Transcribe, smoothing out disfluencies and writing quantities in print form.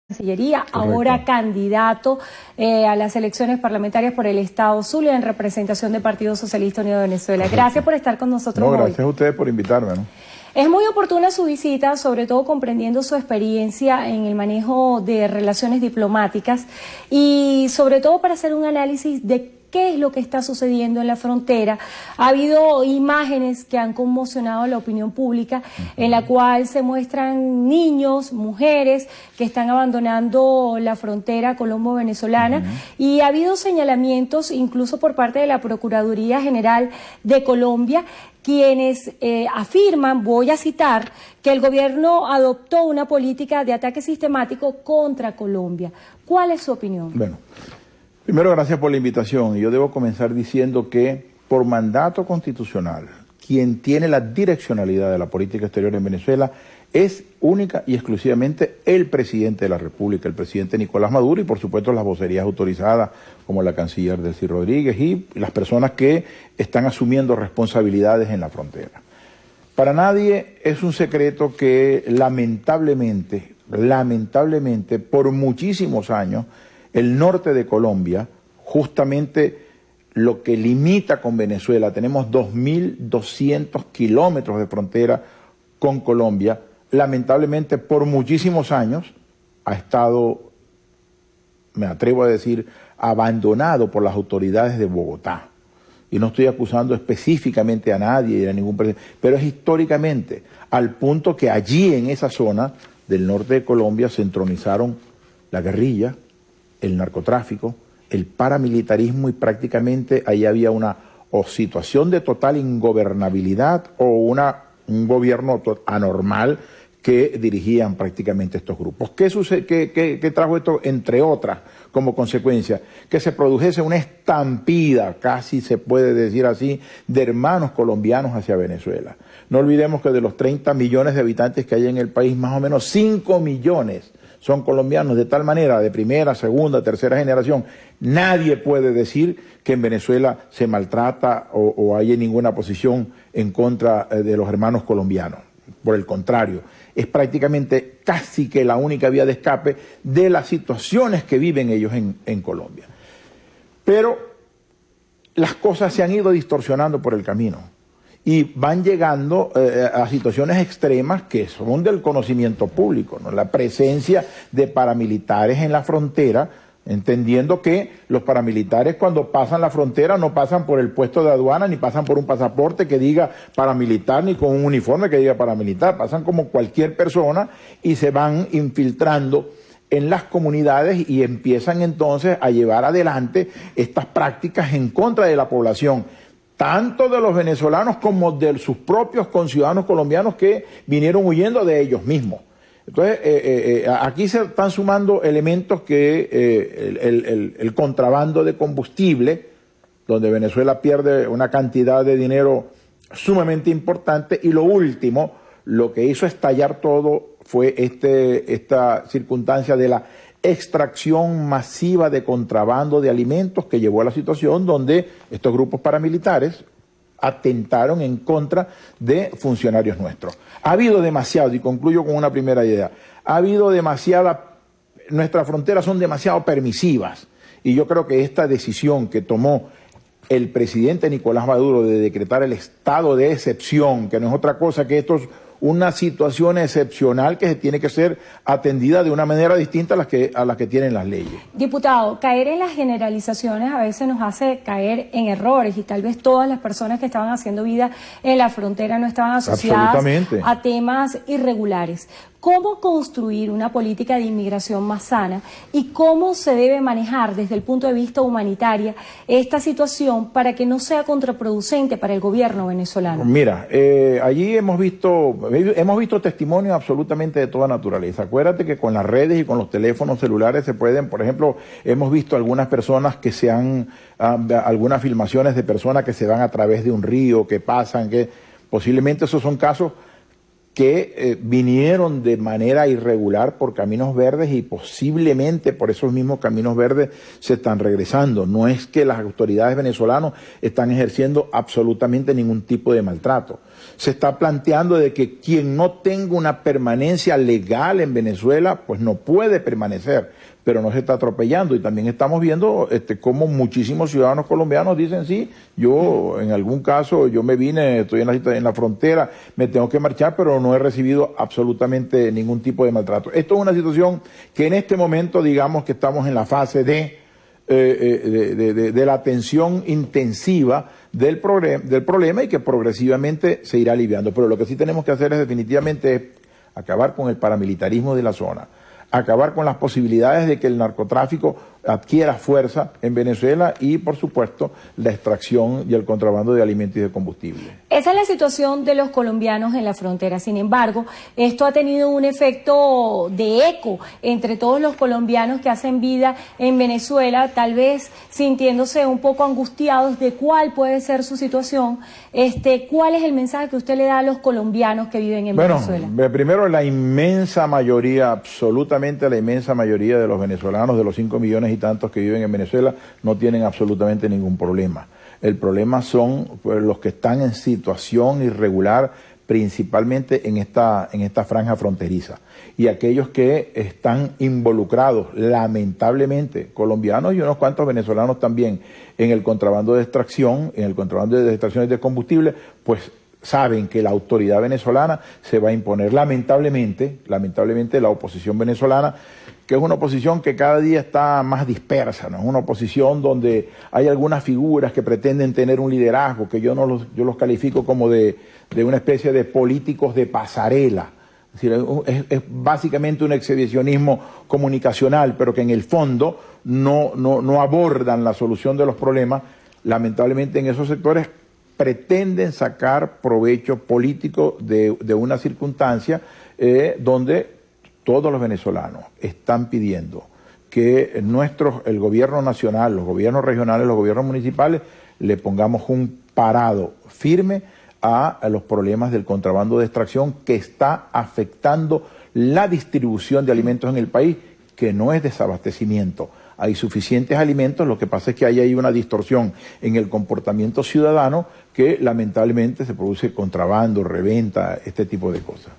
Cancillería, ahora candidato a las elecciones parlamentarias por el Estado Zulia en representación del Partido Socialista Unido de Venezuela. Gracias por estar con nosotros hoy. Gracias a ustedes por invitarme, ¿no? Es muy oportuna su visita, sobre todo comprendiendo su experiencia en el manejo de relaciones diplomáticas y sobre todo para hacer un análisis de qué es lo que está sucediendo en la frontera. Ha habido imágenes que han conmocionado a la opinión pública, en la cual se muestran niños, mujeres que están abandonando la frontera colombo-venezolana y ha habido señalamientos incluso por parte de la Procuraduría General de Colombia, quienes afirman, voy a citar, que el gobierno adoptó una política de ataque sistemático contra Colombia. ¿Cuál es su opinión? Bueno, primero, gracias por la invitación. Yo debo comenzar diciendo que por mandato constitucional, quien tiene la direccionalidad de la política exterior en Venezuela es única y exclusivamente el presidente de la República, el presidente Nicolás Maduro, y por supuesto las vocerías autorizadas como la canciller Delcy Rodríguez y las personas que están asumiendo responsabilidades en la frontera. Para nadie es un secreto que lamentablemente, por muchísimos años, el norte de Colombia, justamente lo que limita con Venezuela, tenemos 2.200 kilómetros de frontera con Colombia, lamentablemente por muchísimos años ha estado, me atrevo a decir, abandonado por las autoridades de Bogotá. Y no estoy acusando específicamente a nadie, ni a ningún presidente, pero es históricamente, al punto que allí en esa zona del norte de Colombia se entronizaron la guerrilla, el narcotráfico, el paramilitarismo y prácticamente ahí había una o situación de total ingobernabilidad o un gobierno anormal que dirigían prácticamente estos grupos. ¿Qué trajo esto? Entre otras, como consecuencia, que se produjese una estampida, casi se puede decir así, de hermanos colombianos hacia Venezuela. No olvidemos que de los 30 millones de habitantes que hay en el país, más o menos 5 millones son colombianos, de tal manera, de primera, segunda, tercera generación. Nadie puede decir que en Venezuela se maltrata o hay ninguna posición en contra de los hermanos colombianos. Por el contrario, es prácticamente casi que la única vía de escape de las situaciones que viven ellos en Colombia. Pero las cosas se han ido distorsionando por el camino y van llegando a situaciones extremas que son del conocimiento público, ¿no? La presencia de paramilitares en la frontera, entendiendo que los paramilitares cuando pasan la frontera no pasan por el puesto de aduana, ni pasan por un pasaporte que diga paramilitar, ni con un uniforme que diga paramilitar, pasan como cualquier persona y se van infiltrando en las comunidades y empiezan entonces a llevar adelante estas prácticas en contra de la población, tanto de los venezolanos como de sus propios conciudadanos colombianos que vinieron huyendo de ellos mismos. Entonces, aquí se están sumando elementos que el contrabando de combustible, donde Venezuela pierde una cantidad de dinero sumamente importante, y lo último, lo que hizo estallar todo fue esta circunstancia de la extracción masiva de contrabando de alimentos que llevó a la situación donde estos grupos paramilitares atentaron en contra de funcionarios nuestros. Ha habido demasiado, y concluyo con una primera idea, ha habido nuestras fronteras son demasiado permisivas, y yo creo que esta decisión que tomó el presidente Nicolás Maduro de decretar el estado de excepción, que no es otra cosa que esto es una situación excepcional que tiene que ser atendida de una manera distinta a las que tienen las leyes. Diputado, caer en las generalizaciones a veces nos hace caer en errores y tal vez todas las personas que estaban haciendo vida en la frontera no estaban asociadas a temas irregulares. ¿Cómo construir una política de inmigración más sana y cómo se debe manejar desde el punto de vista humanitario esta situación para que no sea contraproducente para el gobierno venezolano? Mira, allí hemos visto testimonios absolutamente de toda naturaleza. Acuérdate que con las redes y con los teléfonos celulares se pueden, por ejemplo, hemos visto algunas personas que algunas filmaciones de personas que se van a través de un río, que pasan, que posiblemente esos son casos que vinieron de manera irregular por caminos verdes y posiblemente por esos mismos caminos verdes se están regresando. No es que las autoridades venezolanas están ejerciendo absolutamente ningún tipo de maltrato. Se está planteando de que quien no tenga una permanencia legal en Venezuela, pues no puede permanecer, pero no se está atropellando. Y también estamos viendo cómo muchísimos ciudadanos colombianos dicen, sí, yo en algún caso, yo me vine, estoy en la frontera, me tengo que marchar, pero no he recibido absolutamente ningún tipo de maltrato. Esto es una situación que en este momento, digamos que estamos en la fase de la atención intensiva del problema y que progresivamente se irá aliviando. Pero lo que sí tenemos que hacer es definitivamente acabar con el paramilitarismo de la zona, acabar con las posibilidades de que el narcotráfico adquiera fuerza en Venezuela y, por supuesto, la extracción y el contrabando de alimentos y de combustible. Esa es la situación de los colombianos en la frontera. Sin embargo, esto ha tenido un efecto de eco entre todos los colombianos que hacen vida en Venezuela, tal vez sintiéndose un poco angustiados de cuál puede ser su situación. ¿Cuál es el mensaje que usted le da a los colombianos que viven en Venezuela? Bueno, primero, la inmensa mayoría, absolutamente la inmensa mayoría de los venezolanos, de los 5 millones y tantos que viven en Venezuela, no tienen absolutamente ningún problema. El problema son pues, los que están en situación irregular, principalmente en esta franja fronteriza. Y aquellos que están involucrados, lamentablemente, colombianos y unos cuantos venezolanos también, en el contrabando de extracción, en el contrabando de extracciones de combustible, pues saben que la autoridad venezolana se va a imponer. Lamentablemente la oposición venezolana, que es una oposición que cada día está más dispersa, ¿no? Es una oposición donde hay algunas figuras que pretenden tener un liderazgo, que yo los califico como de una especie de políticos de pasarela. Es decir, es básicamente un exhibicionismo comunicacional, pero que en el fondo no abordan la solución de los problemas. Lamentablemente en esos sectores pretenden sacar provecho político de una circunstancia donde todos los venezolanos están pidiendo que el gobierno nacional, los gobiernos regionales, los gobiernos municipales, le pongamos un parado firme a los problemas del contrabando de extracción que está afectando la distribución de alimentos en el país, que no es desabastecimiento. Hay suficientes alimentos, lo que pasa es que hay una distorsión en el comportamiento ciudadano que lamentablemente se produce contrabando, reventa, este tipo de cosas.